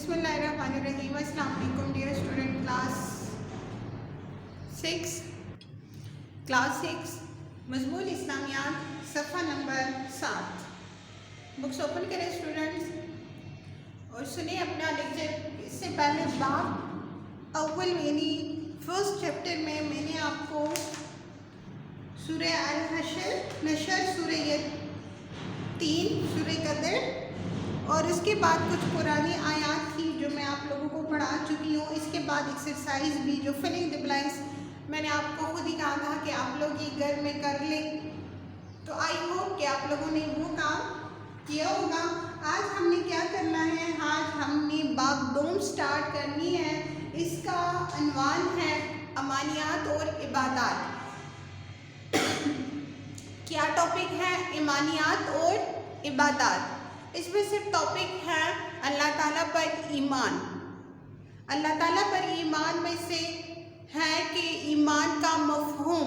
बिस्मिल्लाहिर्रहमानिर्रहीम। अस्सलाम वालेकुम डियर स्टूडेंट, क्लास 6 मज़मून इस्लामियात, सफ़ा नंबर 7। बुक्स ओपन करें स्टूडेंट्स और सुने अपना लेक्चर। इससे पहले बाब अव्वल यानी फर्स्ट चैप्टर में मैंने आपको सूरह अल-नशर, सूरह 3, सूरह कदर और उसके बाद कुछ पुरानी आयत थी जो मैं आप लोगों को पढ़ा चुकी हूँ। इसके बाद एक्सरसाइज भी जो फिलिंग द ब्लैंक्स मैंने आपको खुद ही कहा था कि आप लोग ये घर में कर लें, तो आई होप कि आप लोगों ने वो काम किया होगा। आज हमने क्या करना है, आज हमने बाब 2 स्टार्ट करनी है। इसका अनवान है अमानियात और इबादत। क्या टॉपिक है? ईमानियात और इबादत। इसमें सिर्फ टॉपिक है अल्लाह ताला पर ईमान। अल्लाह ताला पर ईमान में से है कि ईमान का मफ़हूम।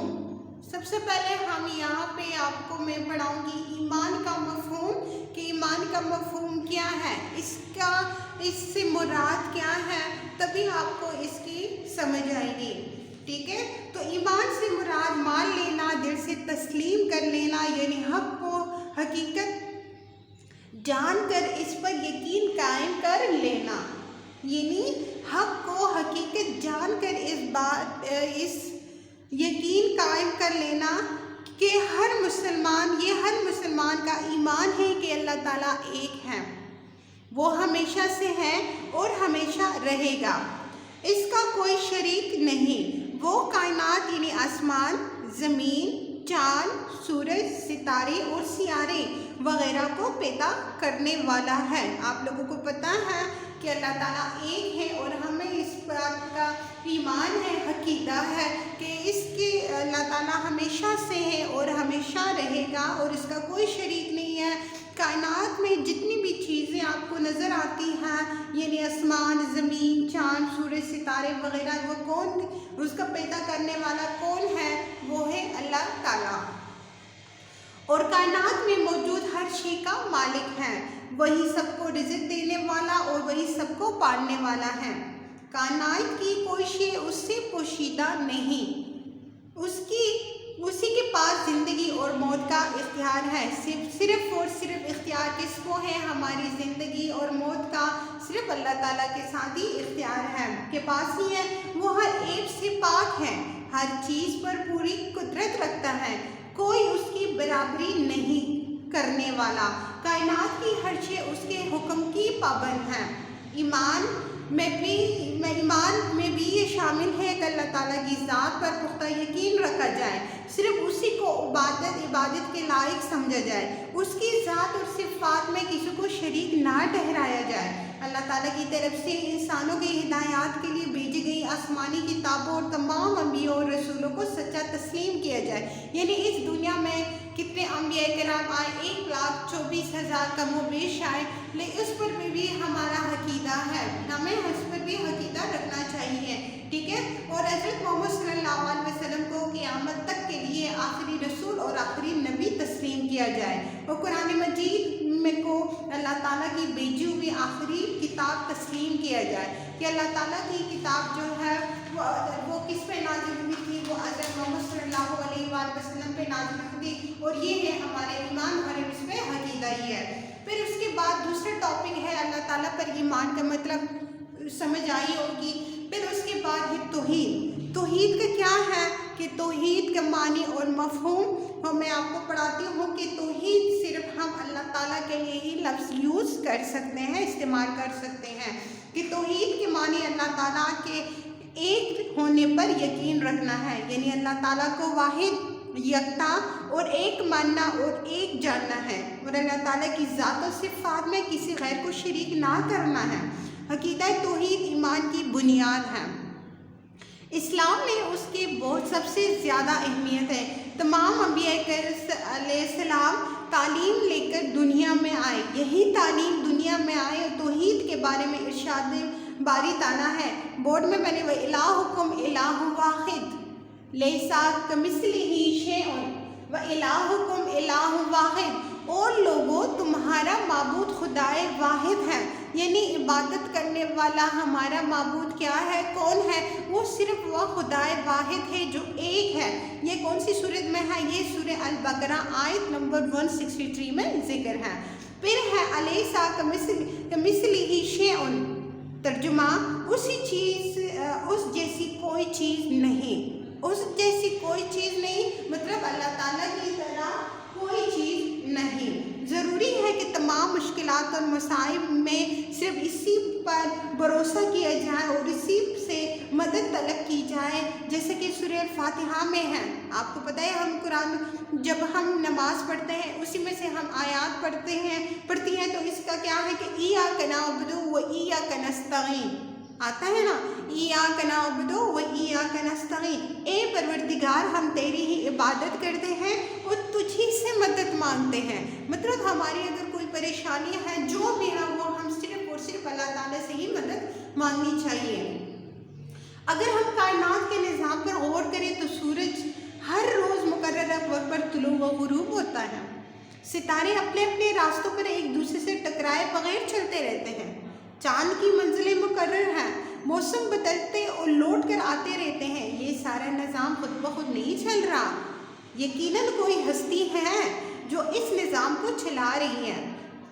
सबसे पहले हम यहाँ पे आपको मैं पढ़ाऊँगी ईमान का मफ़हूम, कि ईमान का मफ़हूम क्या है, इससे मुराद क्या है, तभी आपको इसकी समझ आएगी। ठीक है, तो ईमान से मुराद मान लेना, दिल से तस्लीम कर लेना, यानी हक़ को हकीकत जानकर इस पर यकीन कायम कर लेना, यानी हक़ को हकीकत जानकर इस यकीन कायम कर लेना कि हर मुसलमान का ईमान है कि अल्लाह ताला एक है, वो हमेशा से है और हमेशा रहेगा, इसका कोई शरीक नहीं। वो कायनात यानी आसमान, ज़मीन, चाँद, सूरज, सितारे और सियारे वगैरह को पैदा करने वाला है। आप लोगों को पता है कि अल्लाह ताला एक है और हमें इस बात का ईमान है, अक़ीदा है कि इसके अल्लाह ताला हमेशा से है और हमेशा रहेगा और इसका कोई शरीक नहीं है। कायनात में जितनी भी चीज़ें आपको नज़र आती हैं, यानी आसमान, ज़मीन, चाँद, सूरज, सितारे वगैरह, वो कौन, उसका पैदा करने वाला कौन है? वो है अल्लाह ताला। और कायनात में मौजूद हर चीज़ का मालिक है, वही सबको रिज़्क़ देने वाला और वही सबको पालने वाला है। कायनात की कोई चीज़ उससे पोशीदा नहीं, उसी के पास ज़िंदगी और मौत का इख्तियार है। सिर्फ़ और सिर्फ इख्तियार किसको है? हमारी ज़िंदगी और मौत का सिर्फ अल्लाह ताला के साथ ही इख्तियार है, के पास ही है। वो हर एक से पाक है, हर चीज़ पर पूरी कुदरत रखता है, कोई उसकी बराबरी नहीं करने वाला। कायनात की हर चीज़ उसके हुक्म की पाबंद है। ईमान में भी ये शामिल है कि अल्लाह ताला की ज़ात पर पुख्ता यकीन रखा जाए, सिर्फ उसी को इबादत के लायक समझा जाए, उसकी ज़ात और सिफ़ात में किसी को शरीक ना ठहराया जाए। अल्लाह ताला की तरफ से इंसानों के हिदायत के लिए भेजी गई आसमानी किताबों और तमाम अंबिया और रसूलों को सच्चा तस्लीम किया जाए। यानी इस दुनिया में कितने अंबिया किराम आए, 1,24,000 कम व बेश आए, लेकिन उस पर भी हमारा अक़ीदा है, हमें उस पर भी अक़ीदा रखना चाहिए। ठीक है, और हज़रत मोहम्मद सल्लल्लाहु अलैहि वसल्लम को क़यामत तक के लिए आखिरी रसूल और आखिरी नबी तस्लीम किया जाए, और कुरान मजीद में को अल्लाह ताला की भेजी हुई आखिरी किताब तस्लीम किया जाए, कि अल्लाह ताला की किताब जो है वो किस पे नाज़िल हुई थी? वो हज़रत मोहम्मद सल्लल्लाहु अलैहि वसल्लम पे नाज़िल हुई थी, और ये है हमारे ईमान और इस पे अक़ीदा ही है। फिर उसके बाद दूसरा टॉपिक है अल्लाह ताला पर ईमान का मतलब समझ आई होगी। फिर उसके बाद है तौहीद। तौहीद का क्या है कि तौहीद का मानी और मफ़हूम मैं आपको पढ़ाती हूँ कि तौहीद सिर्फ हम अल्लाह ताला के लिए ही लफ्ज़ यूज़ कर सकते हैं, इस्तेमाल कर सकते हैं, कि तौहीद के मानी अल्लाह ताला के एक होने पर यकीन रखना है, यानी अल्लाह ताला को वाहिद, यकता और एक मानना और एक जानना है, और अल्लाह ताला की ज़ात और सिफ़ात में किसी गैर को शरीक ना करना है। अक़ीदा तौहीद ईमान की बुनियाद है। इस्लाम में उसके बहुत सबसे ज़्यादा अहमियत है। तमाम अंबिया अलैहिस्सलाम तालीम लेकर दुनिया में आए, यही तालीम दुनिया में आए और तौहीद के बारे में इरशाद बारी ताना है। बोर्ड में मैंने व इलाहुकुम इलाहुन वाहिद लैसा कमिस्लिही शैउन व इलाहुकुम इलाहुन वाहिद, और लोगों तुम्हारा माबूद खुदाए वाहिद है, یعنی عبادت کرنے والا ہمارا معبود کیا ہے، کون ہے؟ وہ صرف وہ خدائے واحد ہے جو ایک ہے۔ یہ کون سی سورت میں ہے؟ یہ سورہ البقرہ آیت نمبر 163 میں ذکر ہے۔ پھر ہے الیس کمثلہ شیء، ترجمہ اسی چیز، اس جیسی کوئی چیز نہیں، اس جیسی کوئی چیز نہیں، مطلب اللہ تعالیٰ کی طرح کوئی چیز نہیں۔ ضروری ہے کہ تمام مشکلات اور مصائب میں صرف اسی پر بھروسہ کیا جائے اور اسی سے مدد طلب کی جائے، جیسے کہ سورہ الفاتحہ میں ہے۔ آپ کو پتہ ہے ہم قرآن جب ہم نماز پڑھتے ہیں اسی میں سے ہم آیات پڑھتی ہیں تو اس کا کیا ہے کہ ایاک نعبد و ایاک نستعین آتا ہے نا، ایاک نعبد و ایاک نستعین، اے پروردگار ہم تیری ہی عبادت کرتے ہیں اور تجھ ہی سے مدد مانگتے ہیں۔ مطلب ہماری اگر کوئی پریشانی ہے جو بھی ہے وہ ہم صرف اور صرف اللہ تعالیٰ سے ہی مدد مانگنی چاہیے۔ اگر ہم کائنات کے نظام پر غور کریں تو سورج ہر روز مقررہ وقت پر طلوع و غروب ہوتا ہے، ستارے اپنے اپنے راستوں پر ایک دوسرے سے ٹکرائے بغیر چلتے رہتے ہیں، چاند کی منزلیں مقرر ہیں، موسم بدلتے اور لوٹ کر آتے رہتے ہیں، یہ سارا نظام خود بخود نہیں چل رہا، یقیناً کوئی ہستی ہے جو اس نظام کو چلا رہی ہے۔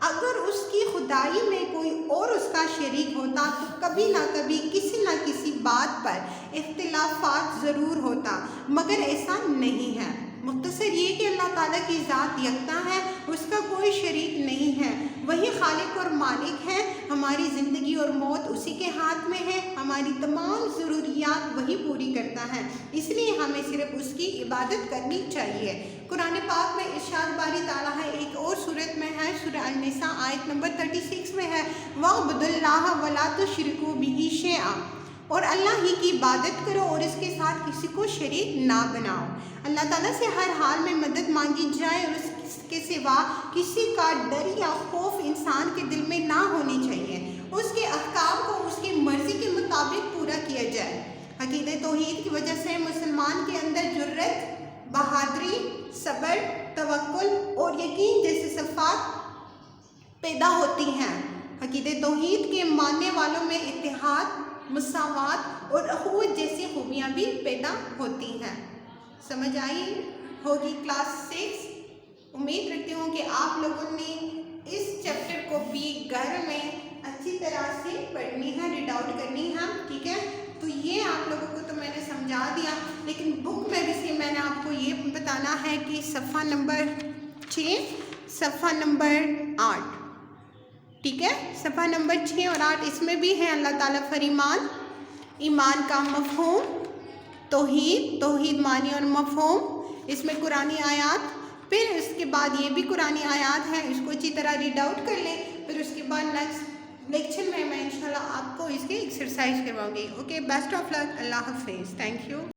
اگر اس کی خدائی میں کوئی اور اس کا شریک ہوتا تو کبھی نہ کبھی کسی نہ کسی بات پر اختلافات ضرور ہوتا، مگر ایسا نہیں ہے۔ مختصر یہ کہ اللہ تعالیٰ کی ذات یکتا ہے، اس کا کوئی شریک نہیں ہے، وہی خالق اور مالک ہے، ہماری زندگی اور موت اسی کے ہاتھ میں ہے، ہماری تمام ضروریات وہی پوری کرتا ہے، اس لیے ہمیں صرف اس کی عبادت کرنی چاہیے۔ قرآن پاک میں ارشاد باری تعالیٰ ہے، ایک اور سورت میں ہے، سورہ النساء آیت نمبر 36 میں ہے، وَاعْبُدُوا اللَّهَ وَلَا تُشْرِكُوا بِهِ شَيْئًا، اور اللہ ہی کی عبادت کرو اور اس کے ساتھ کسی کو شریک نہ بناؤ۔ اللہ تعالیٰ سے ہر حال میں مدد مانگی جائے اور اس کے سوا کسی کا ڈر یا خوف انسان کے دل میں نہ ہونی چاہیے، اس کے احکام کو اس کی مرضی کے مطابق پورا کیا جائے۔ عقیدہ توحید کی وجہ سے مسلمان کے اندر جرت، بہادری، صبر، توکل اور یقین جیسے صفات پیدا ہوتی ہیں۔ عقیدہ توحید کے ماننے والوں میں اتحاد، مساوات اور اخوت جیسی خوبیاں بھی پیدا ہوتی ہیں۔ سمجھ آئی ہوگی کلاس 6؟ امید رکھتی ہوں کہ آپ لوگوں نے اس چیپٹر کو بھی گھر میں اچھی طرح سے پڑھنی ہے، ریڈ آؤٹ کرنی ہے، ٹھیک ہے؟ تو یہ آپ لوگوں کو تو میں نے سمجھا دیا، لیکن بک میں بھی سے میں نے آپ کو یہ بتانا ہے کہ صفحہ نمبر 6، صفحہ نمبر 8، ٹھیک ہے؟ صفحہ نمبر 6 اور 8 اس میں بھی ہے اللہ تعالیٰ فرمان، ایمان کا مفہوم، توحید معنی اور مفہوم، اس میں قرآنی آیات، پھر اس کے بعد یہ بھی قرآنی آیات ہے، اس کو اچھی طرح ریڈ آؤٹ کر لیں، پھر اس کے بعد نیکسٹ لیکچر میں انشاءاللہ آپ کو اس کی ایکسرسائز کرواؤں گی۔ اوکے، بیسٹ آف لک، اللہ حافظ، تھینک یو۔